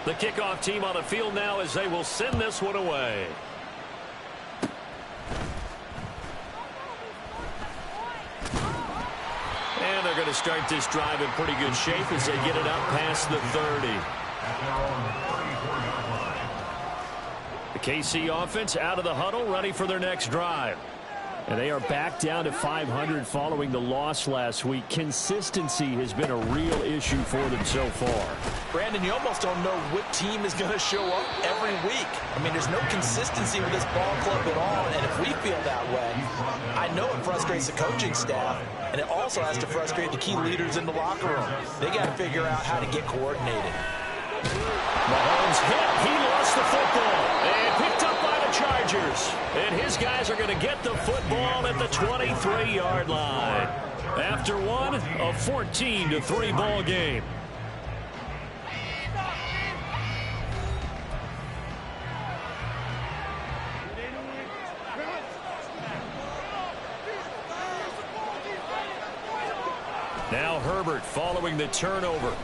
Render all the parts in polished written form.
The kickoff team on the field now as they will send this one away. And they're going to start this drive in pretty good shape as they get it up past the 30. The KC offense out of the huddle, ready for their next drive. And they are back down to 500 following the loss last week. Consistency has been a real issue for them so far. Brandon, you almost don't know what team is going to show up every week. I mean, there's no consistency with this ball club at all, and if we feel that way, I know it frustrates the coaching staff, and it also has to frustrate the key leaders in the locker room. They got to figure out how to get coordinated. Mahomes hit. He lost the football. And picked up by the Chargers. And his guys are going to get the football at the 23-yard line. After one, a 14-3 ball game. Now Herbert following the turnover.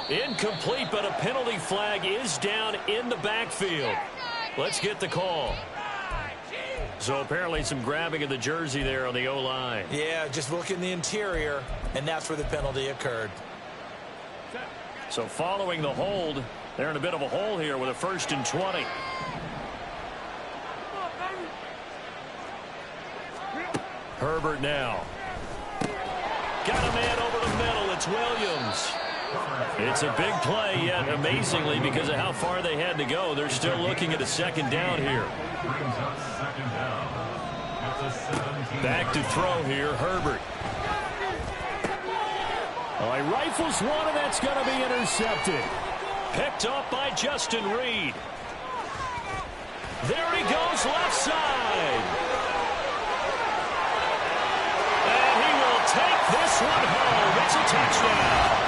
Incomplete, but a penalty flag is down in the backfield. Let's get the call. So apparently some grabbing of the jersey there on the O-line. Yeah, just look in the interior, and that's where the penalty occurred. So following the hold, they're in a bit of a hole here with a 1st and 20. Herbert now. Got a man over the middle. It's Williams. It's a big play, yet amazingly, because of how far they had to go, they're still looking at a 2nd down here. Back to throw here, Herbert. Oh, he rifles one, and that's going to be intercepted. Picked up by Justin Reed. There he goes, left side. And he will take this one home. It's a touchdown.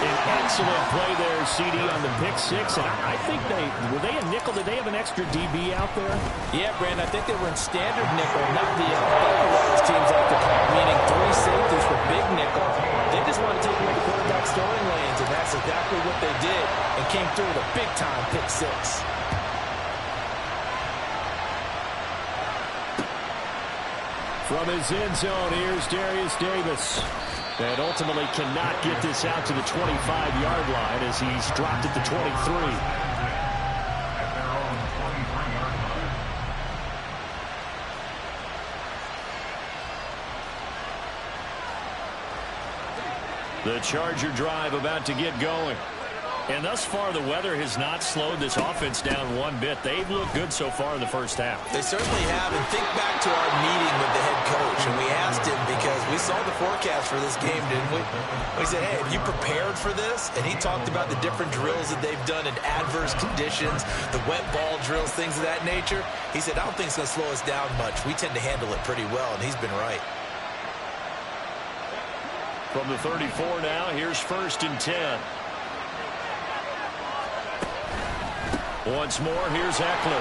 An excellent play there, CD, on the pick 6. And I think were they a nickel? Did they have an extra DB out there? Yeah, Brandon, I think they were in standard nickel, not the those teams like to call, meaning 3 safeties for big nickel. They just want to take away the quarterback's throwing lanes, and that's exactly what they did, and came through with a big-time pick 6. From his end zone, here's Darius Davis. And ultimately cannot get this out to the 25-yard line as he's dropped at the 23. The Charger drive about to get going. And thus far, the weather has not slowed this offense down one bit. They've looked good so far in the first half. They certainly have. And think back to our meeting with the head coach. And we asked him, because we saw the forecast for this game, didn't we? We said, hey, have you prepared for this? And he talked about the different drills that they've done in adverse conditions, the wet ball drills, things of that nature. He said, I don't think it's going to slow us down much. We tend to handle it pretty well, and he's been right. From the 34 now, here's 1st and 10. Once more, here's Eckler.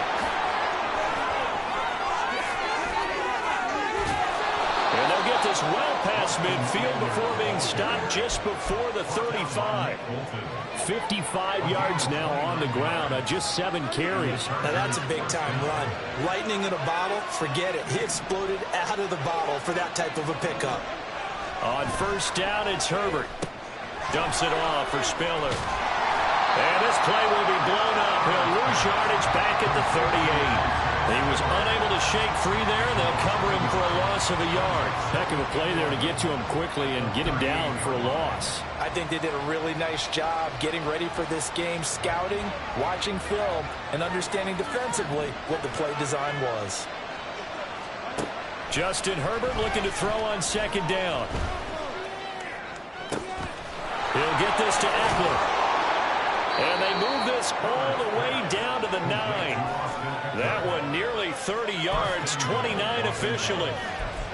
And they'll get this well past midfield before being stopped just before the 35. 55 yards now on the ground on just 7 carries. Now that's a big-time run. Lightning in a bottle, forget it. He exploded out of the bottle for that type of a pickup. On 1st down, it's Herbert. Dumps it off for Spiller. And this play will be blown up. He'll lose yardage back at the 38. He was unable to shake free there, and they'll cover him for a loss of a yard. Heck of a play there to get to him quickly and get him down for a loss. I think they did a really nice job getting ready for this game, scouting, watching film, and understanding defensively what the play design was. Justin Herbert looking to throw on 2nd down. He'll get this to Eckler. And they move this all the way down to the 9. That one nearly 30 yards, 29 officially.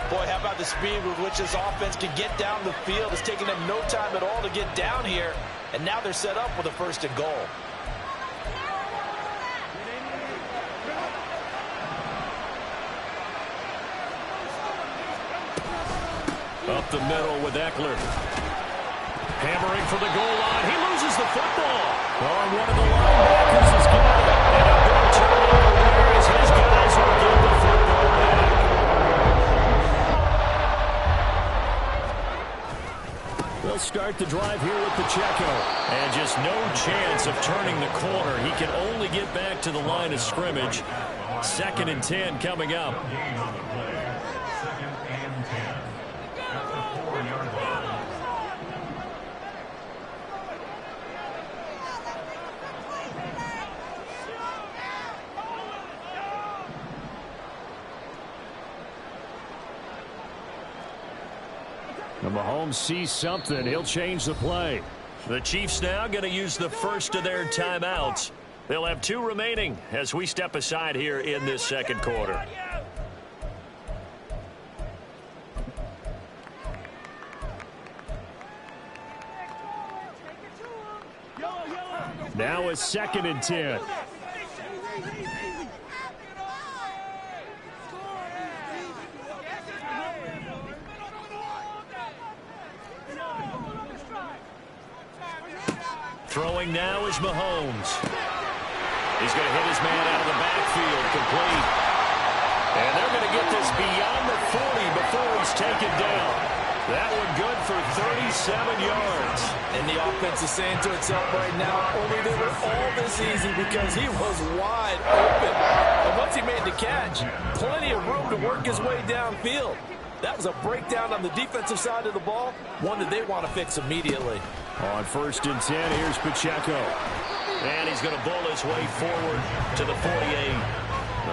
Boy, how about the speed with which this offense can get down the field. It's taking them no time at all to get down here. And now they're set up with a 1st and goal. Up the middle with Eckler. Hammering for the goal line. He loses the football. Oh, and one of the linebackers has got it. And a big turnover there as his guys will get the football back. They'll start the drive here with Pacheco. And just no chance of turning the corner. He can only get back to the line of scrimmage. 2nd and 10 coming up. And Mahomes sees something. He'll change the play. The Chiefs now going to use the first of their timeouts. They'll have 2 remaining as we step aside here in this 2nd quarter. Now it's 2nd and 10. Throwing now is Mahomes. He's going to hit his man out of the backfield, complete. And they're going to get this beyond the 40 before he's taken down. That one good for 37 yards. And the offense is saying to itself right now, only they were all this easy because he was wide open. And once he made the catch, plenty of room to work his way downfield. That was a breakdown on the defensive side of the ball, one that they want to fix immediately. On 1st and 10, here's Pacheco. And he's going to bull his way forward to the 48.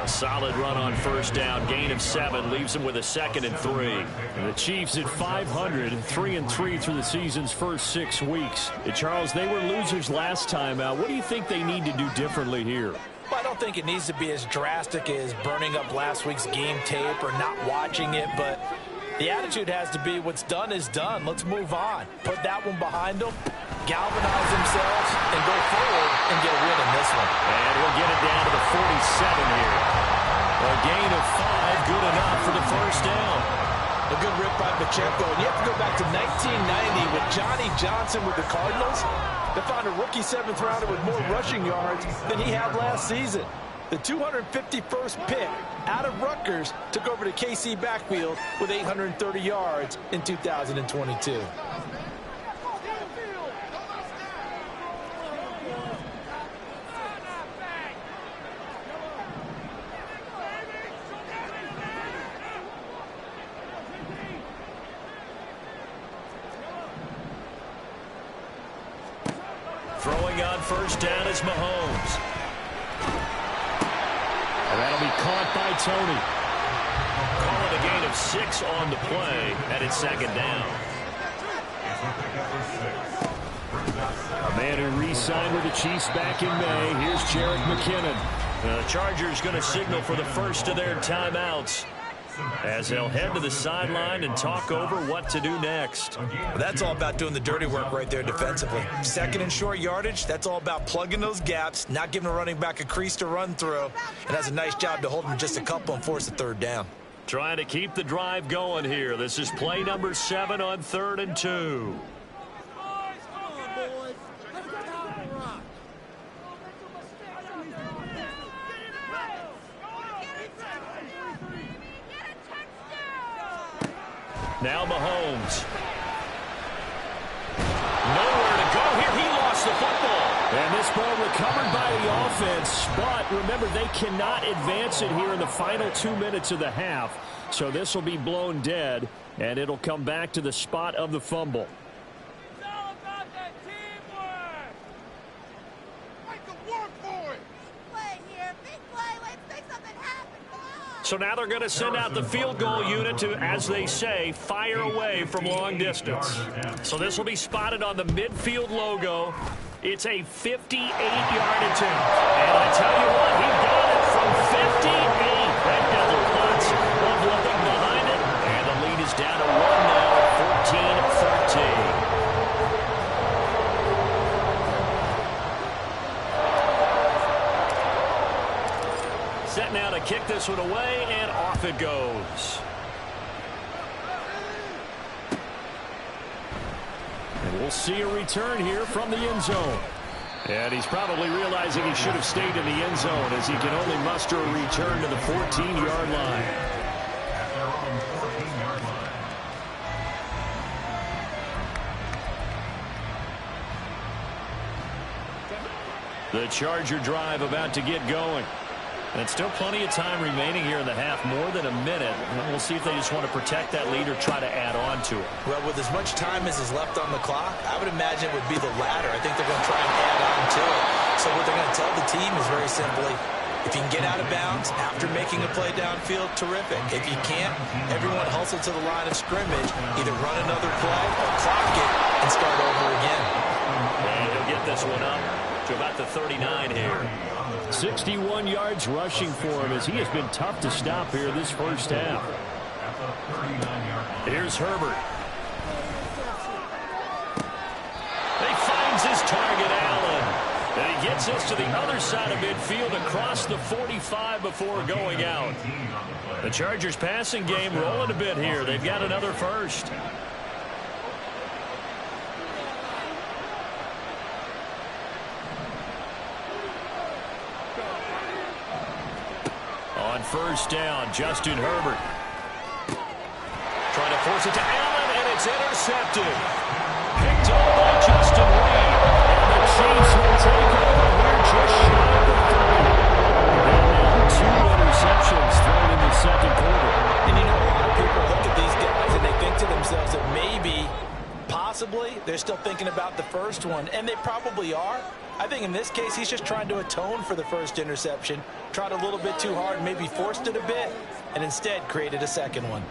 A solid run on 1st down. Gain of 7 leaves him with a 2nd and 3. And the Chiefs at 500, 3-3 through the season's first 6 weeks. Charles, they were losers last time out. What do you think they need to do differently here? Well, I don't think it needs to be as drastic as burning up last week's game tape or not watching it, but the attitude has to be what's done is done. Let's move on. Put that one behind them, galvanize themselves, and go forward and get a win in this one. And we'll get it down to the 47 here. A gain of 5, good enough for the 1st down. A good rip by Pacheco. And you have to go back to 1990 with Johnny Johnson with the Cardinals. They found a rookie 7th rounder with more rushing yards than he had last season. The 251st pick out of Rutgers took over the KC backfield with 830 yards in 2022. Throwing on 1st down is Mahomes. And that'll be caught by Tony. Call it a gain of 6 on the play, and it's 2nd down. A man who re-signed with the Chiefs back in May. Here's Jerick McKinnon. The Chargers going to signal for the first of their timeouts as they'll head to the sideline and talk over what to do next. Well, that's all about doing the dirty work right there defensively. 2nd and short yardage, that's all about plugging those gaps, not giving a running back a crease to run through, and has a nice job to hold him just a couple and force a 3rd down. Trying to keep the drive going here. This is play number 7 on 3rd and 2. Now Mahomes. Nowhere to go here. He lost the football. And this ball recovered by the offense. But remember, they cannot advance it here in the final 2 minutes of the half. So this will be blown dead, and it'll come back to the spot of the fumble. So now they're going to send out the field goal unit to, as they say, fire away from long distance. So this will be spotted on the midfield logo. It's a 58-yard attempt. And I tell you what, he got it from 58. That double clutch of looking behind it. And the lead is down to 1 now at 14-13. Set now to kick this one away, and off it goes. And We'll see a return here from the end zone. And he's probably realizing he should have stayed in the end zone as he can only muster a return to the 14-yard line. The Charger drive about to get going. And still plenty of time remaining here in the half, more than a minute. We'll see if they just want to protect that lead or try to add on to it. Well, with as much time as is left on the clock, I would imagine it would be the latter. I think they're going to try and add on to it. So what they're going to tell the team is very simply, if you can get out of bounds after making a play downfield, terrific. If you can't, everyone hustle to the line of scrimmage, either run another play or clock it and start over again. And he'll get this one up to about the 39 here. 61 yards rushing for him as he has been tough to stop here this first half. Here's Herbert. He finds his target, Allen. And he gets us to the other side of midfield across the 45 before going out. The Chargers passing game rolling a bit here. They've got another first. On first down, Justin Herbert. Trying to force it to Allen, and it's intercepted. Picked up by Justin Reed. And the Chiefs will take over here just shy of the 30. And now 2 interceptions thrown in the second quarter. And you know, a lot of people look at these guys and they think to themselves that maybe, possibly, they're still thinking about the first one. And they probably are. I think in this case, he's just trying to atone for the first interception. Tried a little bit too hard, maybe forced it a bit, and instead created a second one.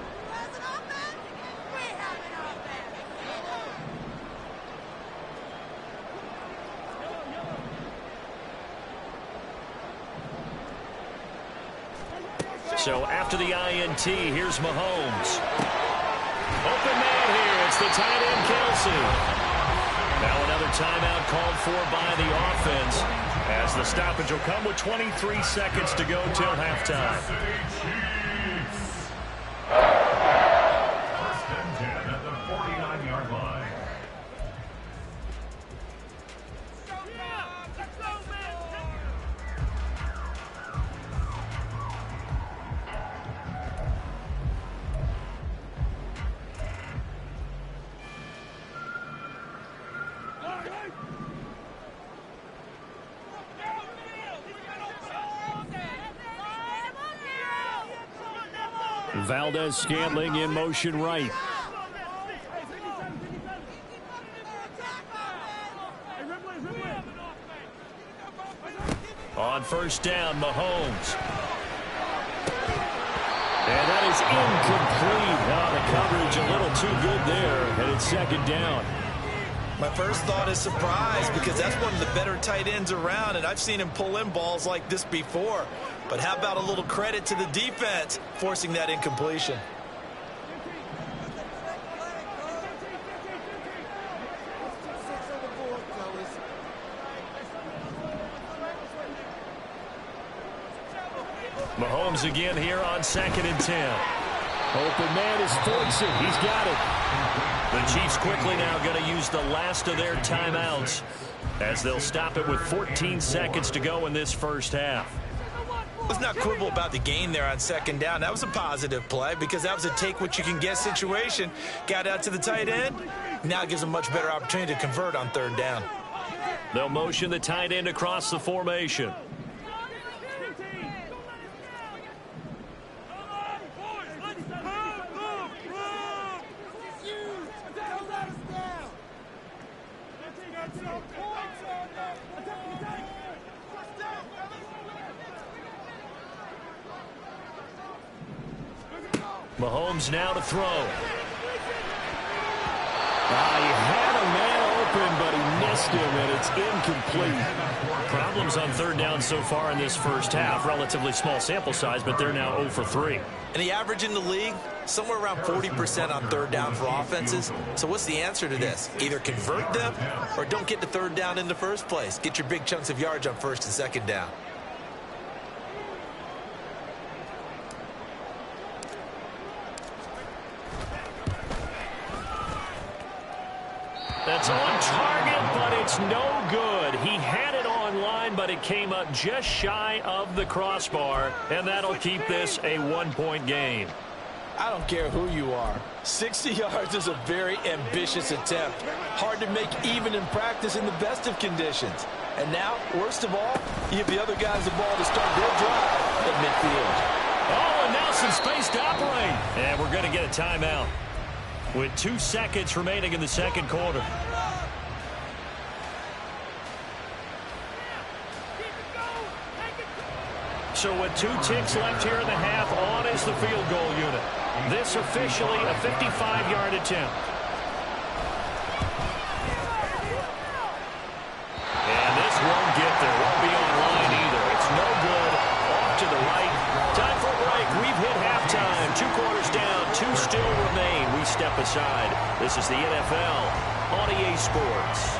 So after the INT, here's Mahomes. Open man here. It's the tight end, Kelsey. Now another timeout called for by the offense as the stoppage will come with 23 seconds to go till halftime. First and 10 at the 49-yard line. Valdez-Scantling in motion right. On first down, Mahomes. And that is incomplete. The coverage a little too good there, and it's second down. My first thought is surprise because that's one of the better tight ends around, and I've seen him pull in balls like this before. But how about a little credit to the defense forcing that incompletion? Mahomes again here on 2nd and 10. Open man is Fortson. He's got it. The Chiefs quickly now going to use the last of their timeouts as they'll stop it with 14 seconds to go in this first half. Let's not quibble about the gain there on second down. That was a positive play because that was a take-what-you-can-get situation. Got out to the tight end. Now it gives them a much better opportunity to convert on third down. They'll motion the tight end across the formation. Mahomes now to throw. He had a man open, but he missed him, and it's incomplete. Problems on third down so far in this first half. Relatively small sample size, but they're now 0 for 3. And the average in the league, somewhere around 40% on third down for offenses. So what's the answer to this? Either convert them or don't get to third down in the first place. Get your big chunks of yards on first and second down. That's on target, but it's no good. He had it on line, but it came up just shy of the crossbar, and that'll keep this a one-point game. I don't care who you are. 60 yards is a very ambitious attempt. Hard to make even in practice in the best of conditions. And now, worst of all, you give the other guys the ball to start their drive at midfield. Oh, and now some space to operate. And we're going to get a timeout with 2 seconds remaining in the second quarter. So with 2 ticks left here in the half, on is the field goal unit. This officially a 55-yard attempt. And this won't get there. Won't be online either. It's no good. Off to the right. Time for a break. We've hit halftime. 2 quarters down. 2 still remain. We step aside. This is the NFL on EA Sports.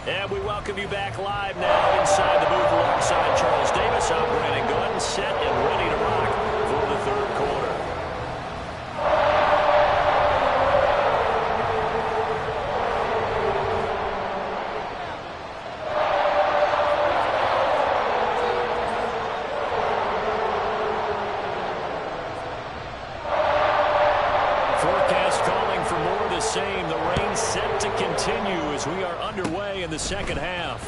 And we welcome you back live now inside the booth alongside Charles Davis. I'm Brandon Gordon, set and ready to rock for the third quarter. Forecast calling for more of the same. The rain set to continue as we are underway in the second half.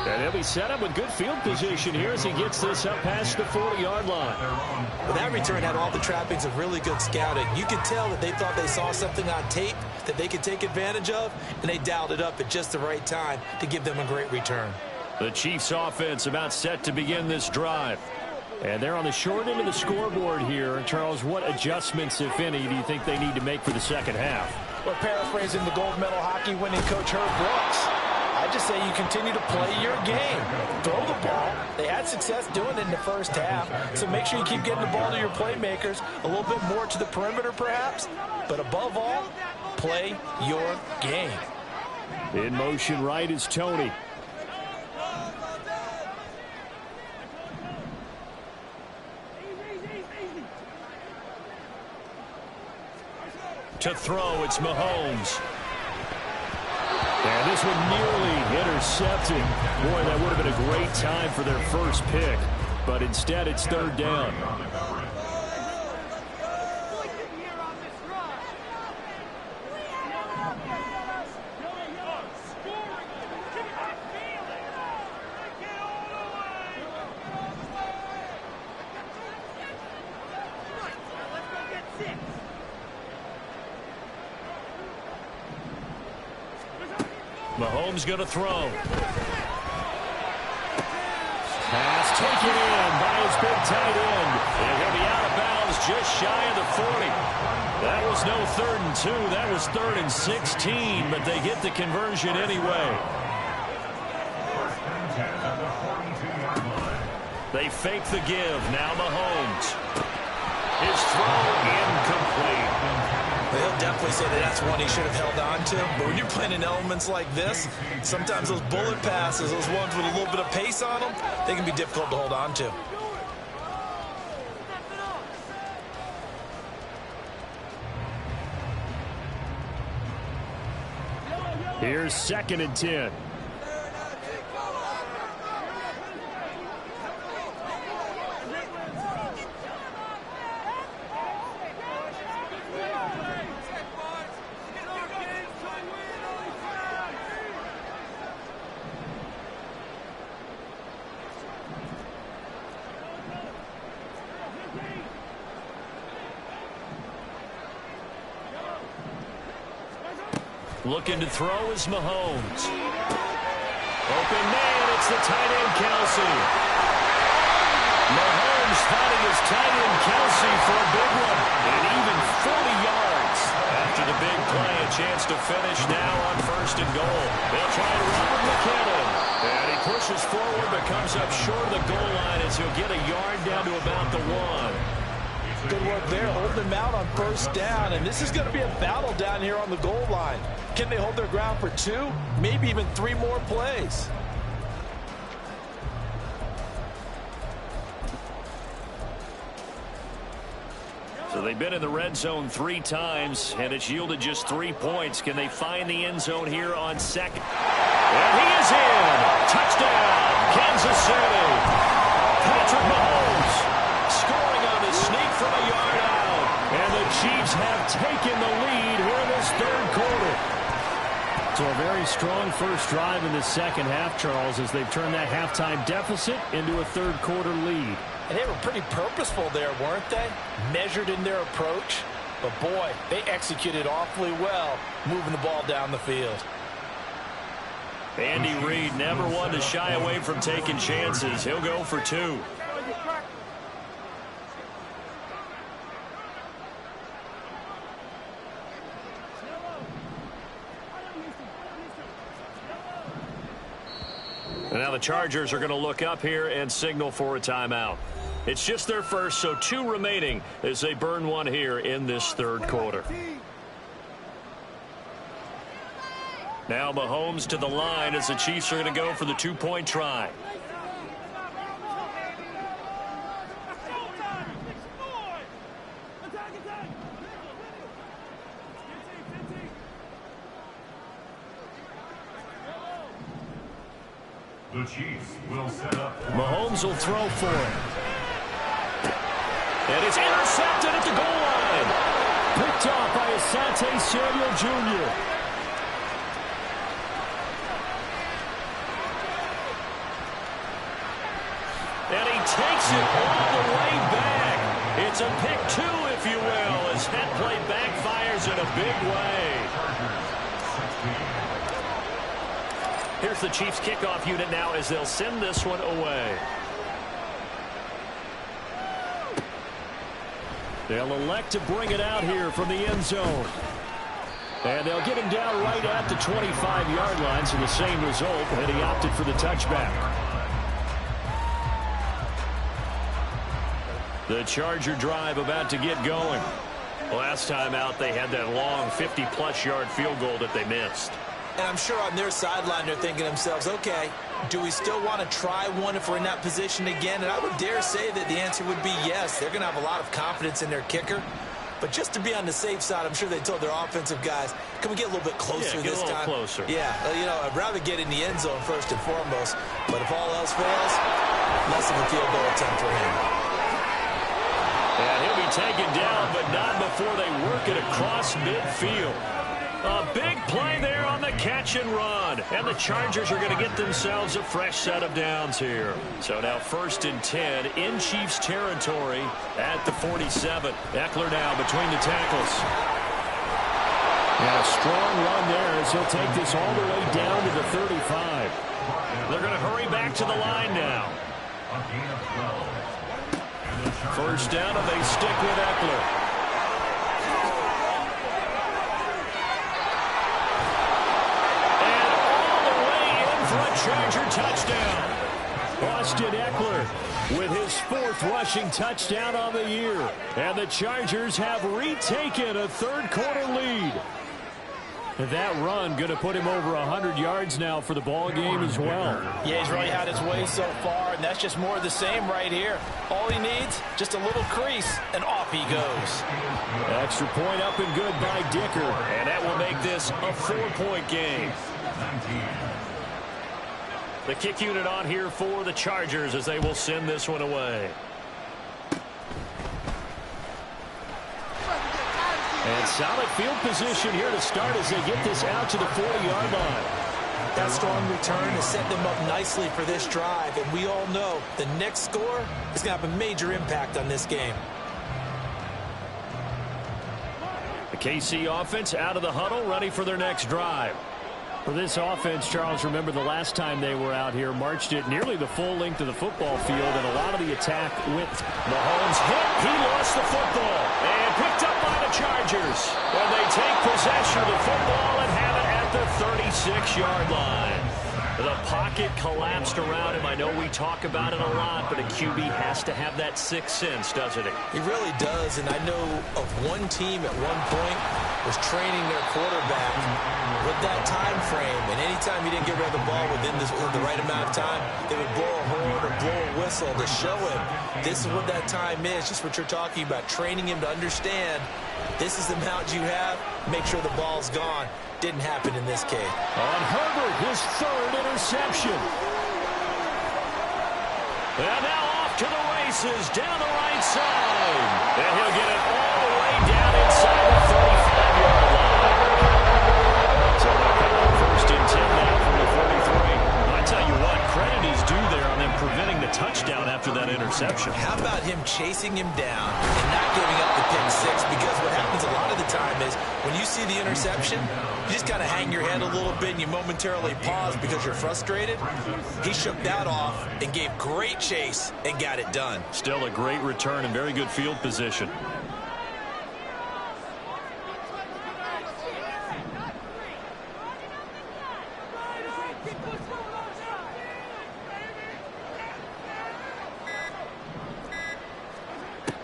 And he'll be set up with good field position here as he gets this up past the 40-yard line. Well, that return had all the trappings of really good scouting. You could tell that they thought they saw something on tape that they could take advantage of, and they dialed it up at just the right time to give them a great return. The Chiefs offense about set to begin this drive. And they're on the short end of the scoreboard here. Charles, what adjustments, if any, do you think they need to make for the second half? Well, paraphrasing the gold medal hockey winning coach Herb Brooks, I just say you continue to play your game. Throw the ball. They had success doing it in the first half, so make sure you keep getting the ball to your playmakers, a little bit more to the perimeter perhaps, but above all, play your game. In motion right is Tony. To throw, it's Mahomes. And this one nearly intercepted. Boy, that would have been a great time for their first pick. But instead, it's third down. Mahomes going to throw. Pass taken in by his big tight end. And he'll be out of bounds just shy of the 40. That was no 3rd and 2. That was 3rd and 16, but they get the conversion anyway. They fake the give. Now Mahomes. His throw incomplete. They'll definitely say that that's one he should have held on to. But when you're playing in elements like this, sometimes those bullet passes, those ones with a little bit of pace on them, they can be difficult to hold on to. Here's 2nd and 10. Looking to throw is Mahomes. Open man, it's the tight end, Kelsey. Mahomes finding his tight end, Kelsey, for a big one. And even 40 yards. After the big play, a chance to finish now on 1st and goal. They'll try to run with McKinnon. And he pushes forward but comes up short of the goal line as he'll get a yard down to about the 1. Good work there, holding him out on first down. And this is going to be a battle down here on the goal line. Can they hold their ground for 2, maybe even 3 more plays? So they've been in the red zone 3 times, and it's yielded just 3 points. Can they find the end zone here on second? And he is in. Touchdown, Kansas City. Patrick Mahomes scoring on the sneak from a yard out. And the Chiefs have taken the lead here in this third quarter. So a very strong first drive in the second half, Charles, as they've turned that halftime deficit into a third quarter lead. And they were pretty purposeful there, weren't they? Measured in their approach. But, boy, they executed awfully well moving the ball down the field. Andy Reid never one to shy away from taking chances. He'll go for 2. And now the Chargers are going to look up here and signal for a timeout. It's just their first, so 2 remaining as they burn 1 here in this third quarter. Now Mahomes to the line as the Chiefs are going to go for the 2-point try. The Chiefs will set up. Mahomes will throw for it. And it's intercepted at the goal line. Picked off by Asante Samuel Jr. And he takes it all the way back. It's a pick 2, if you will, as that play backfires in a big way. Here's the Chiefs kickoff unit now as they'll send this one away. They'll elect to bring it out here from the end zone. And they'll get him down right at the 25-yard line, so the same result, and he opted for the touchback. The Charger drive about to get going. Last time out, they had that long 50-plus yard field goal that they missed. And I'm sure on their sideline they're thinking to themselves, okay, do we still want to try one if we're in that position again? And I would dare say that the answer would be yes. They're going to have a lot of confidence in their kicker. But just to be on the safe side, I'm sure they told their offensive guys, can we get a little bit closer this time? Get a little closer. Yeah, you know, I'd rather get in the end zone first and foremost. But if all else fails, less of a field goal attempt for him. And he'll be taken down, but not before they work it across midfield. A big play there on the catch and run. And the Chargers are going to get themselves a fresh set of downs here. So now 1st and 10 in Chiefs territory at the 47. Eckler now between the tackles. And a strong run there as he'll take this all the way down to the 35. They're going to hurry back to the line now. First down, and they stick with Eckler. Charger touchdown. Austin Eckler with his 4th rushing touchdown on the year. And the Chargers have retaken a third quarter lead. That run going to put him over 100 yards now for the ball game as well. Yeah, he's really had his way so far, and that's just more of the same right here. All he needs, just a little crease, and off he goes. Extra point up and good by Dicker. And that will make this a 4-point game. The kick unit on here for the Chargers as they will send this one away. And solid field position here to start as they get this out to the 40-yard line. That strong return has set them up nicely for this drive, and we all know the next score is going to have a major impact on this game. The KC offense out of the huddle, ready for their next drive. For this offense, Charles, remember the last time they were out here, marched it nearly the full length of the football field, and a lot of the attack went. Mahomes hit. He lost the football. And picked up by the Chargers. And they take possession of the football and have it at the 36-yard line. The pocket collapsed around him. I know we talk about it a lot, but a QB has to have that sixth sense, doesn't it? He really does, and I know of one team at one point was training their quarterback with that time frame, and anytime he didn't get rid of the ball within the right amount of time, they would blow a horn or blow a whistle to show him this is what that time is, just what you're talking about, training him to understand this is the amount you have, make sure the ball's gone. Didn't happen in this case. On Herbert, his third interception. And now off to the races, down the right side. And he'll get it all the way down inside the 35-yard line. So they'll come up 1st and 10 now from the 43. I tell you what, credit is due there on them preventing the touchdown after that interception. How about him chasing him down and not giving up the pick six? Because what happens a lot of the time is when you see the interception, you just kind of hang your head a little bit and you momentarily pause because you're frustrated. He shook that off and gave great chase and got it done. Still a great return and very good field position.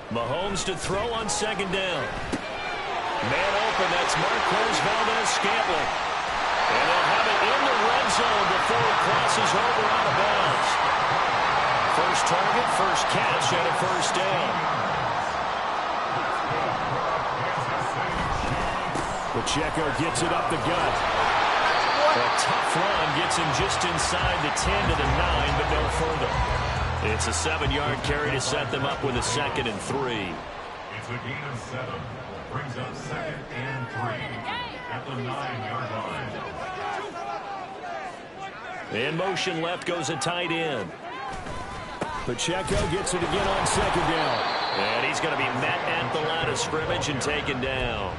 Mahomes to throw on 2nd down. Man open, that's Marquez Valdez-Scantling. And they'll have it in the red zone before it crosses over out of bounds. First target, first catch, and a 1st down. Pacheco gets it up the gut. A tough run gets him just inside the 10 to the 9, but no further. It's a 7-yard carry to set them up with a 2nd and 3. It's a gain of 7. Brings up 2nd and 3 at the 9-yard line. In motion left goes a tight end. Pacheco gets it again on 2nd down. And he's going to be met at the line of scrimmage and taken down.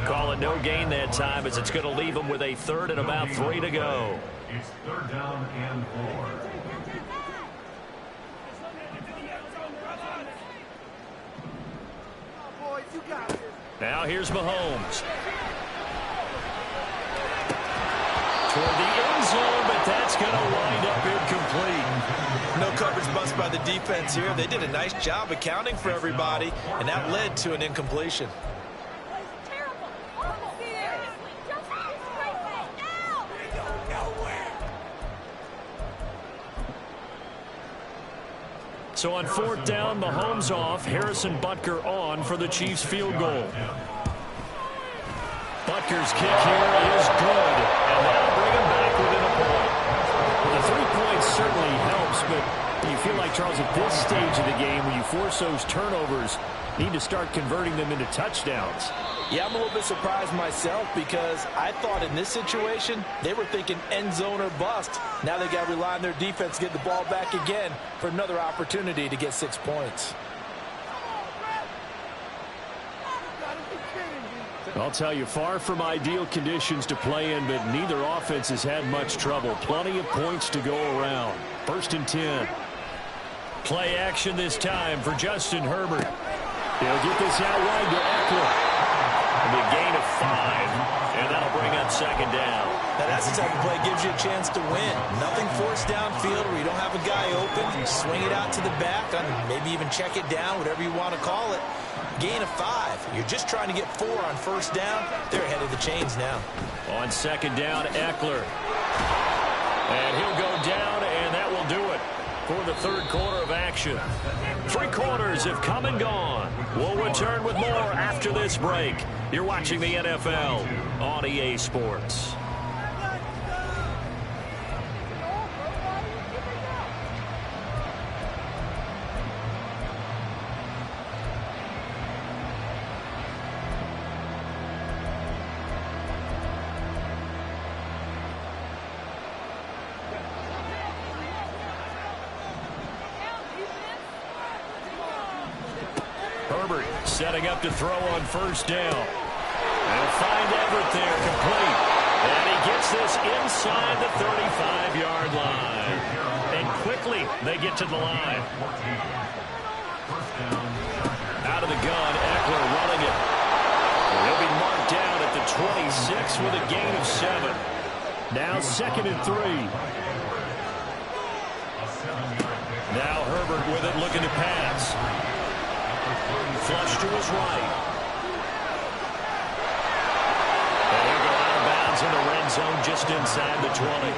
Call it no gain that time as it's going to leave him with a 3rd and about 3 to go. It's 3rd down and 4. Now here's Mahomes. Toward the end zone, but that's going to wind up incomplete. No coverage bust by the defense here. They did a nice job accounting for everybody, and that led to an incompletion. So on 4th down, Mahomes off, Harrison Butker on for the Chiefs field goal. Butker's kick here is good, and that'll bring him back within a point. Well, the 3 points certainly helps, but you feel like, Charles, at this stage of the game, when you force those turnovers, you need to start converting them into touchdowns. Yeah, I'm a little bit surprised myself because I thought in this situation they were thinking end zone or bust. Now they got to rely on their defense to get the ball back again for another opportunity to get 6 points. I'll tell you, far from ideal conditions to play in, but neither offense has had much trouble. Plenty of points to go around. 1st and 10. Play action this time for Justin Herbert. He'll get this out wide to Eckler. The gain of 5, and that'll bring up 2nd down. Now that's the type of play that gives you a chance to win. Nothing forced downfield where you don't have a guy open. You swing it out to the back, maybe even check it down, whatever you want to call it. Gain of 5. You're just trying to get 4 on 1st down. They're ahead of the chains now. On 2nd down, Eckler. And he'll go down, and that will do it for the 3rd quarter of action. 3 quarters have come and gone. We'll return with more after this break. You're watching the NFL on EA Sports. Herbert setting up to throw on 1st down. They'll find Everett there, complete. And he gets this inside the 35-yard line. And quickly they get to the line. Out of the gun, Eckler running it. And he'll be marked down at the 26 with a gain of 7. Now 2nd and 3. Now Herbert with it, looking to pass. Flush to his right. And he'll go out of bounds in the red zone just inside the 20.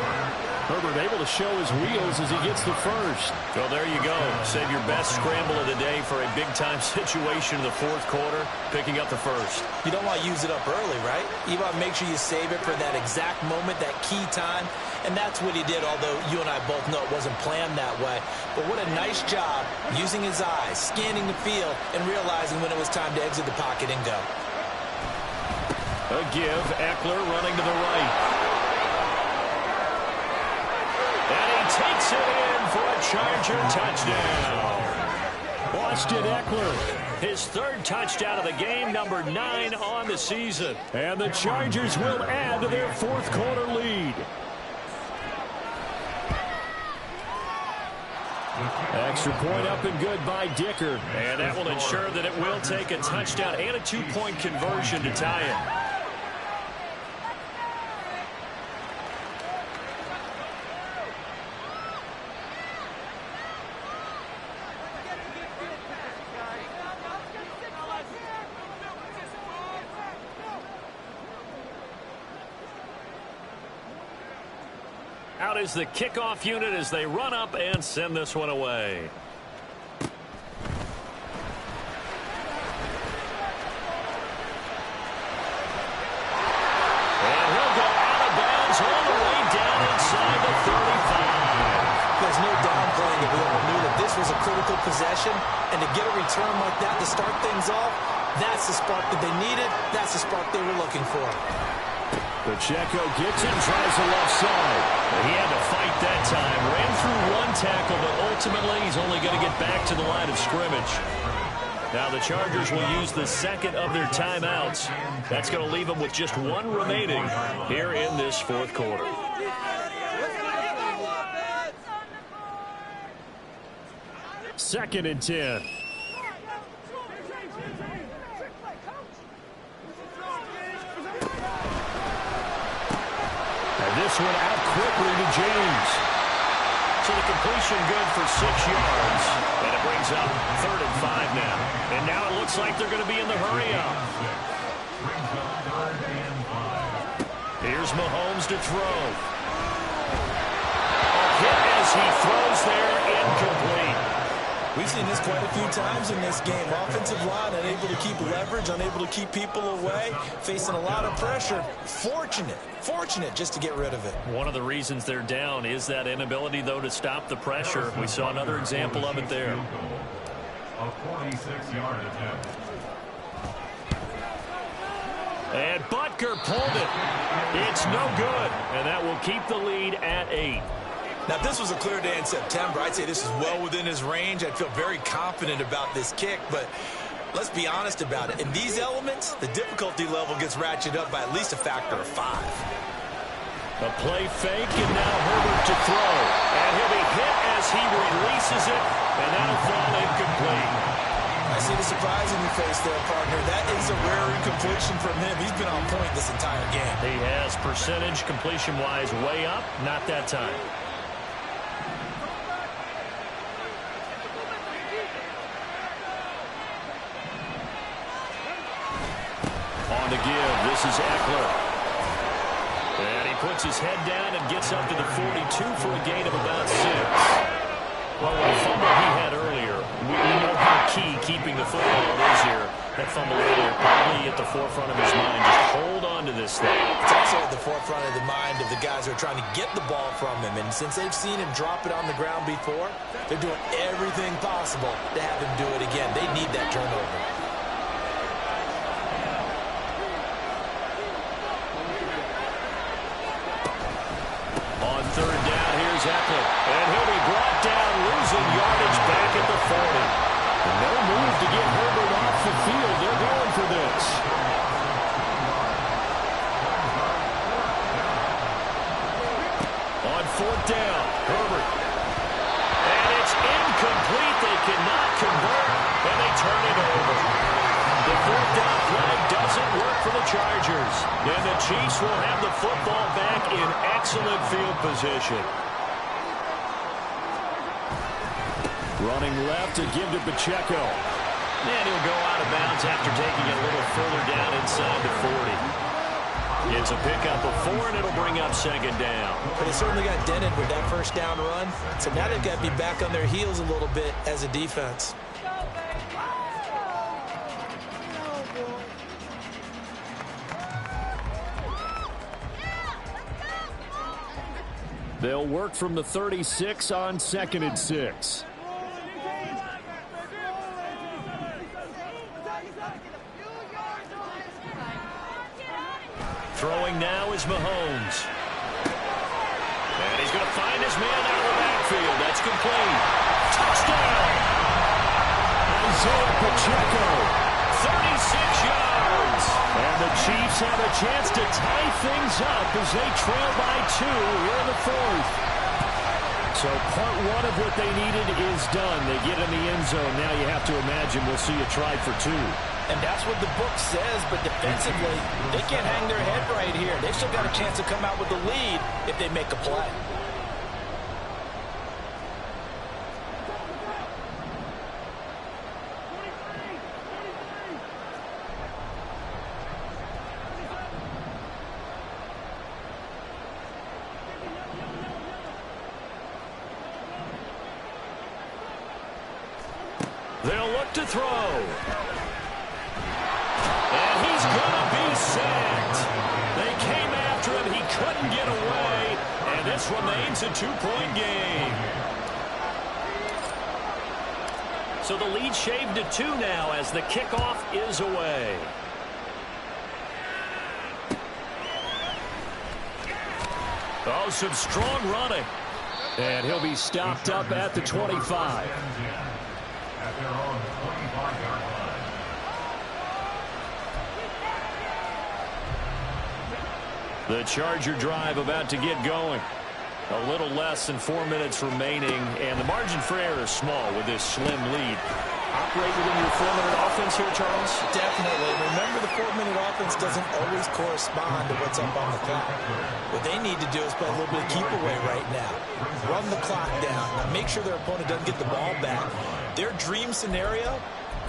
Herbert able to show his wheels as he gets the first. Well, there you go. Save your best scramble of the day for a big-time situation in the 4th quarter, picking up the first. You don't want to use it up early, right? You want to make sure you save it for that exact moment, that key time. And that's what he did, although you and I both know it wasn't planned that way. But what a nice job using his eyes, scanning the field, and realizing when it was time to exit the pocket and go. A give, Eckler running to the right. And he takes it in for a Charger touchdown. Austin Eckler. His 3rd touchdown of the game, number 9 on the season. And the Chargers will add to their 4th quarter lead. Extra point up and good by Dicker. And that will ensure that it will take a touchdown and a 2-point conversion to tie it. Out is the kickoff unit as they run up and send this one away. And he'll go out of bounds all the way down inside the 35. There's no downplaying it. We all knew that this was a critical possession, and to get a return like that to start things off, that's the spark that they needed. That's the spark they were looking for. Pacheco gets it, tries the left side. He had to fight that time. Ran through one tackle, but ultimately he's only going to get back to the line of scrimmage. Now the Chargers will use the 2nd of their timeouts. That's going to leave them with just 1 remaining here in this 4th quarter. Second and 10. This one out quickly to James. So the completion good for 6 yards. And it brings up 3rd and 5 now. And now it looks like they're going to be in the hurry-up. Here's Mahomes to throw. A hit as he throws there, incomplete. We've seen this quite a few times in this game. Offensive line unable to keep leverage, unable to keep people away, facing a lot of pressure. Fortunate just to get rid of it. One of the reasons they're down is that inability, though, to stop the pressure. We saw another example of it there. A 46-yard attempt. And Butker pulled it. It's no good. And that will keep the lead at 8. Now, if this was a clear day in September, I'd say this is well within his range. I'd feel very confident about this kick, but let's be honest about it. In these elements, the difficulty level gets ratcheted up by at least a factor of 5. A play fake, and now Herbert to throw. And he'll be hit as he releases it, and that'll fall incomplete. I see the surprise in your face there, partner. That is a rare incompletion from him. He's been on point this entire game. He has percentage completion-wise way up, not that time. On the give, this is Eckler. And he puts his head down and gets up to the 42 for a gain of about 6. Well, the fumble he had earlier, we know how key keeping the football is here. That fumble earlier probably at the forefront of his mind. Just hold on to this thing. It's also at the forefront of the mind of the guys who are trying to get the ball from him. And since they've seen him drop it on the ground before, they're doing everything possible to have him do it again. They need that turnover. On 3rd down, here's Eckler. And he'll be brought down, losing yardage back at the 40. No move to get Herbert off the field. They're going for this. On 4th down, Herbert. And it's incomplete. They cannot convert, and they turn it over. The 4th down play does doesn't work for the Chargers. And the Chiefs will have the football back in excellent field position. Running left to give to Pacheco. And he'll go out of bounds after taking it a little further down inside the 40. It's a pickup of 4, and it'll bring up second down. But they certainly got dented with that first down run. So now they've got to be back on their heels a little bit as a defense. They'll work from the 36 on 2nd and 6. Throwing now is Mahomes. And he's going to find his man out of the backfield. That's complete. Touchdown! Isaiah Pacheco. 36 yards. And the Chiefs have a chance to tie things up as they trail by 2 here in the 4th. So part 1 of what they needed is done. They get in the end zone. Now you have to imagine we'll see a try for 2. And that's what the book says, but defensively, they can't hang their head right here. They still got a chance to come out with the lead if they make a play. They'll look to throw. And he's going to be sacked. They came after him. He couldn't get away. And this remains a 2-point game. So the lead shaved to 2 now as the kickoff is away. Oh, some strong running. And he'll be stopped up at the 25. At their own 25-yard line. The Charger drive about to get going. A little less than 4 minutes remaining, and the margin for error is small with this slim lead. Operate within your 4-minute offense here, Charles? Definitely. Remember, the 4-minute offense doesn't always correspond to what's up on the clock. What they need to do is play a little bit of keep away right now. Run the clock down. Now make sure their opponent doesn't get the ball back. Their dream scenario,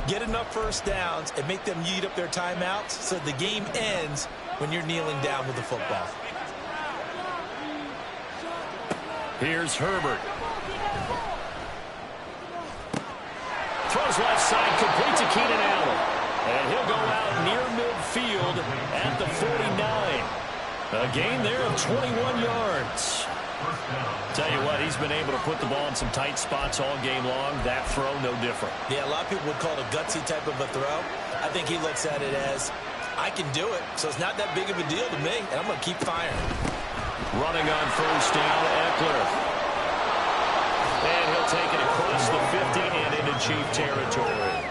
get enough first downs and make them eat up their timeouts so the game ends when you're kneeling down with the football. Here's Herbert. Throws left side, complete to Keenan Allen. And he'll go out near midfield at the 49. A gain there of 21 yards. Tell you what, he's been able to put the ball in some tight spots all game long. That throw, no different. Yeah, a lot of people would call it a gutsy type of a throw. I think he looks at it as, I can do it, so it's not that big of a deal to me, and I'm going to keep firing. Running on first down, Eckler. And he'll take it across the 50 and into Chief territory.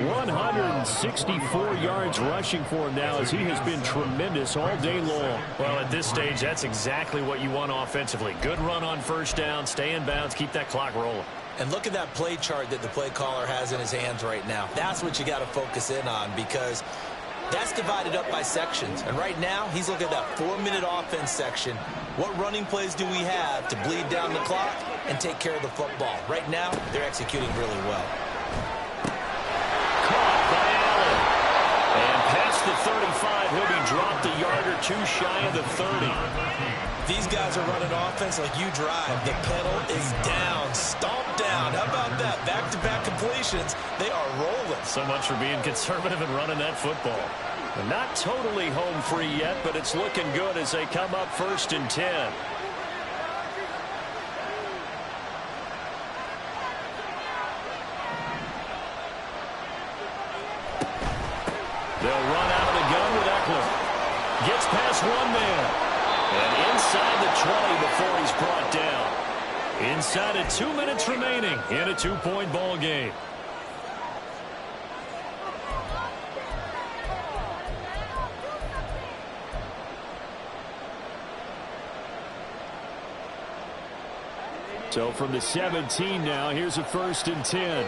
164 yards rushing for him now as he has been tremendous all day long. Well, at this stage, that's exactly what you want offensively. Good run on first down, stay in bounds, keep that clock rolling. And look at that play chart that the play caller has in his hands right now. That's what you got to focus in on because that's divided up by sections. And right now, he's looking at that 4-minute offense section. What running plays do we have to bleed down the clock and take care of the football? Right now, they're executing really well. Caught by Allen. And past the 35, he'll be dropped a yard or two shy of the 30. These guys are running offense like you drive. The pedal is down, stomped down. How about that? Back-to-back completions. They are rolling. So much for being conservative and running that football. Not totally home free yet, but it's looking good as they come up 1st and 10. They'll run out of the gun with Eckler. Gets past one man. And inside the 20 before he's brought down. Inside of 2 minutes remaining in a 2-point ball game. So from the 17 now, here's a 1st and 10.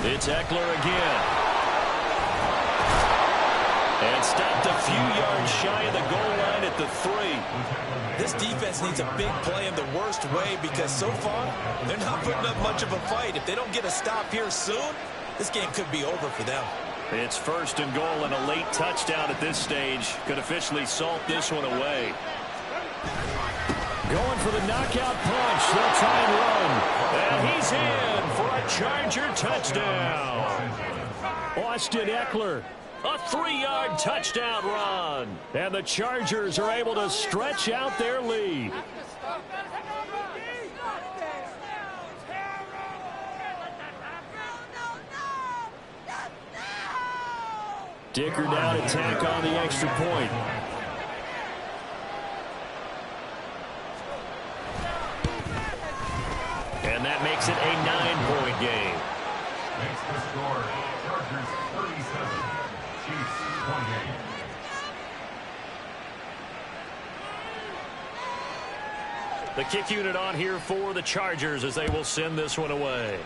It's Eckler again. And stopped a few yards shy of the goal line at the 3. This defense needs a big play in the worst way because so far, they're not putting up much of a fight. If they don't get a stop here soon, this game could be over for them. It's 1st and goal, and a late touchdown at this stage could officially salt this one away. Going for the knockout punch. They'll try and run. And he's in for a Charger touchdown. Austin Eckler. A 3-yard touchdown run. And the Chargers are able to stretch out their lead. Dicker down to tack on the extra point. And that makes it a 9-point game. Makes the score Chargers 37, Chiefs 28. The kick unit on here for the Chargers as they will send this one away.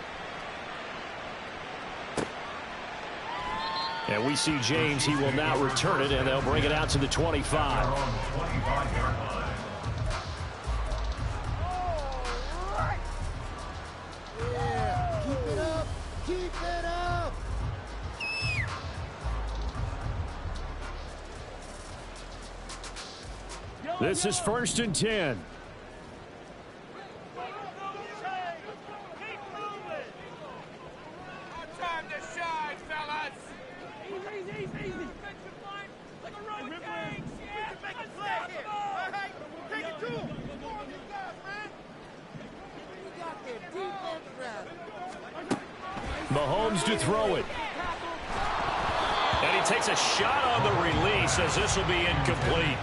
And we see James. He will not return it, and they'll bring it out to the 25. This is 1st and 10. Mahomes to throw it. And he takes a shot on the release as this will be incomplete.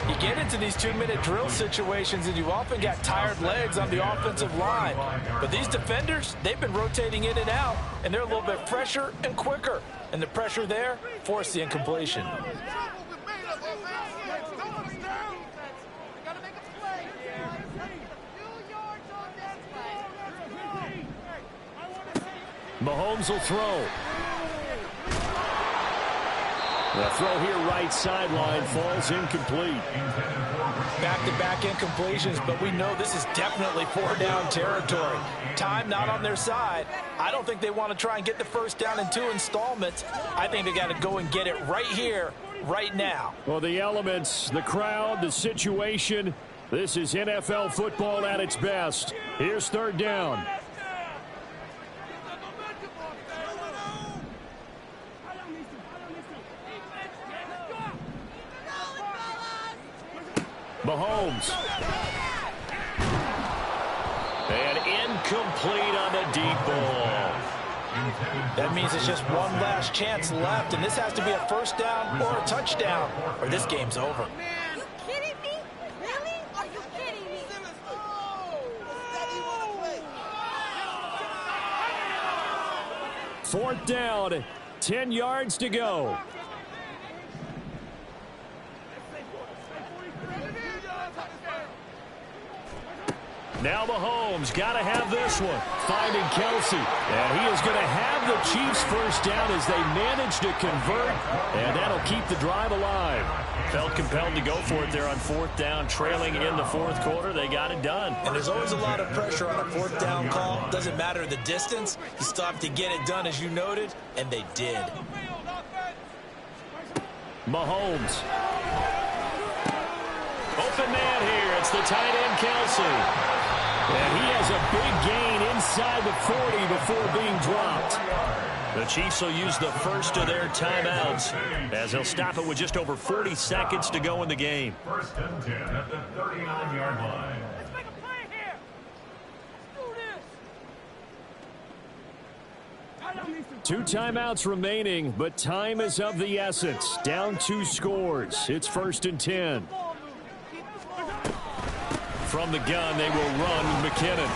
You get into these 2-minute drill situations and you often got tired legs on the offensive line. But these defenders, they've been rotating in and out, and they're a little bit fresher and quicker. And the pressure there forced the incompletion. Mahomes will throw. The throw here right sideline falls incomplete. Back-to-back incompletions, but we know this is definitely 4-down territory. Time not on their side. I don't think they want to try and get the first down in 2 installments. I think they got to go and get it right here, right now. Well, the elements, the crowd, the situation, this is NFL football at its best. Here's 3rd down. Mahomes. And incomplete on the deep ball. That means it's just one last chance left, and this has to be a first down or a touchdown, or this game's over. Are you kidding me? Really? Are you kidding me? 4th down, 10 yards to go. Now Mahomes got to have this one. Finding Kelsey. And he is going to have the Chiefs first down as they manage to convert. And that'll keep the drive alive. Felt compelled to go for it there on 4th down, trailing in the 4th quarter. They got it done. And there's always a lot of pressure on a 4th down call. Doesn't matter the distance. You still have to get it done, as you noted, and they did. Mahomes. Open man here. It's the tight end, Kelsey. And he has a big gain inside the 40 before being dropped. The Chiefs will use the first of their timeouts as they'll stop it with just over 40 seconds to go in the game. 1st and 10 at the 39-yard line. Let's make a play here. Let's do this. 2 timeouts remaining, but time is of the essence. Down 2 scores. It's 1st and 10. From the gun, they will run with McKinnon.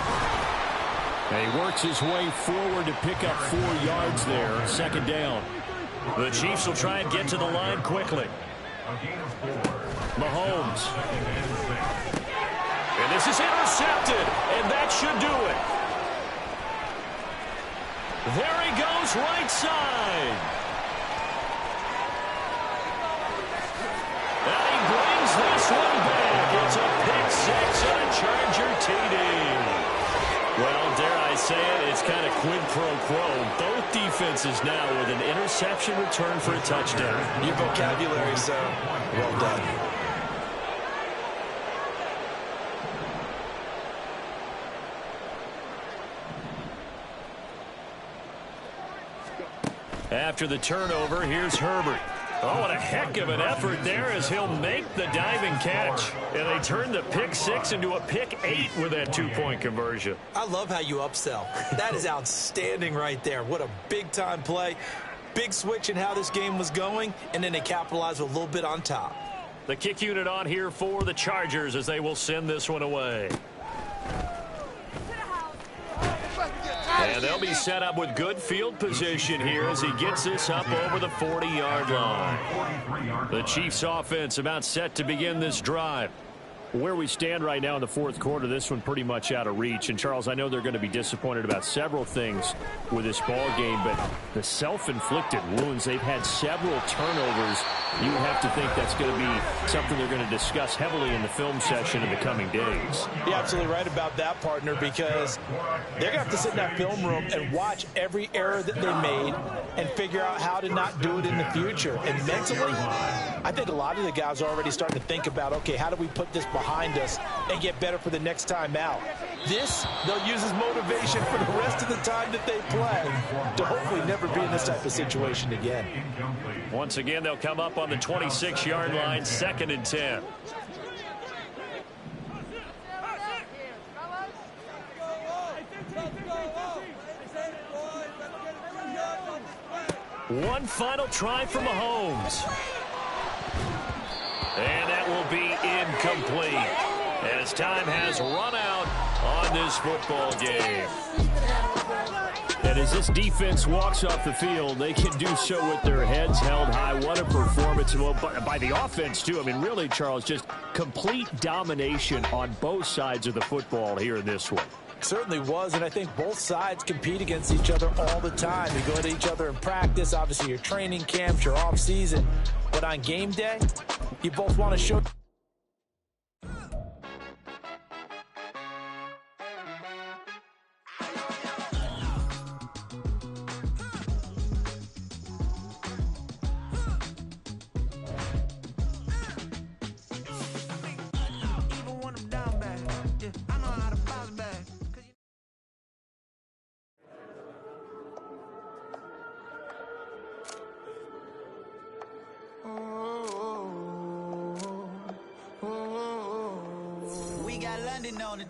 And he works his way forward to pick up 4 yards there. 2nd down. The Chiefs will try and get to the line quickly. Mahomes. And this is intercepted, and that should do it. There he goes, right side. And he brings this one back. It's a pick six and a Charger TD. Well, dare I say it, it's kind of quid pro quo. Both defenses now with an interception return for a touchdown. Your vocabulary, sir. Well done. After the turnover, here's Herbert. Oh, what a heck of an effort there as he'll make the diving catch. And they turn the pick six into a pick 8 with that 2-point conversion. I love how you upsell. That is outstanding right there. What a big-time play. Big switch in how this game was going, and then they capitalized with a little bit on top. The kick unit on here for the Chargers as they will send this one away. And they'll be set up with good field position here as he gets this up over the 40-yard line. The Chiefs offense about set to begin this drive. Where we stand right now in the fourth quarter, this one pretty much out of reach. And, Charles, I know they're going to be disappointed about several things with this ball game, but the self-inflicted wounds, they've had several turnovers. You have to think that's going to be something they're going to discuss heavily in the film session in the coming days. You're absolutely right about that, partner, because they're going to have to sit in that film room and watch every error that they made and figure out how to not do it in the future. And mentally, I think a lot of the guys are already starting to think about, okay, how do we put this behind us and get better for the next time out? This, they'll use as motivation for the rest of the time that they play to hopefully never be in this type of situation again. Once again, they'll come up on the 26-yard line, 2nd and 10. One final try for Mahomes. And that will be incomplete as time has run out on this football game. And as this defense walks off the field, they can do so with their heads held high. What a performance by the offense, too. I mean, really, Charles, just complete domination on both sides of the football here in this one. Certainly was, and I think both sides compete against each other all the time. You go to each other in practice, obviously your training camps, your off season, but on game day, you both want to show.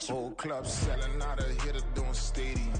Whole club selling out of here to doing stadium.